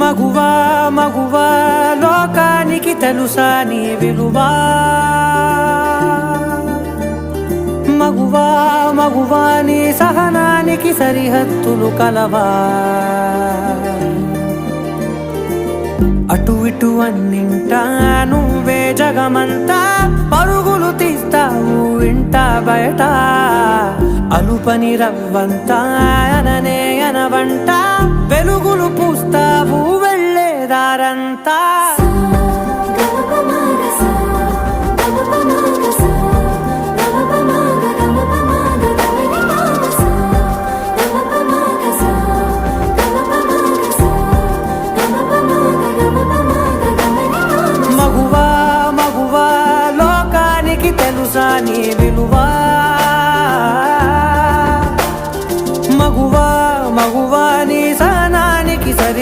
మగువా మగువా లోకానికి తెలుసా నీ విలువా మగువా మగువా నీ సహనానికి సరిహద్దులు కలవా అటు ఇటు అన్నింటా నువ్వే జగమంతా పరుగులు తీస్తావు ఇంట బయట అలుపని రవ్వంతా అననే అనవంట వెలుగులు పూస్తావు వెళ్ళేదారంతా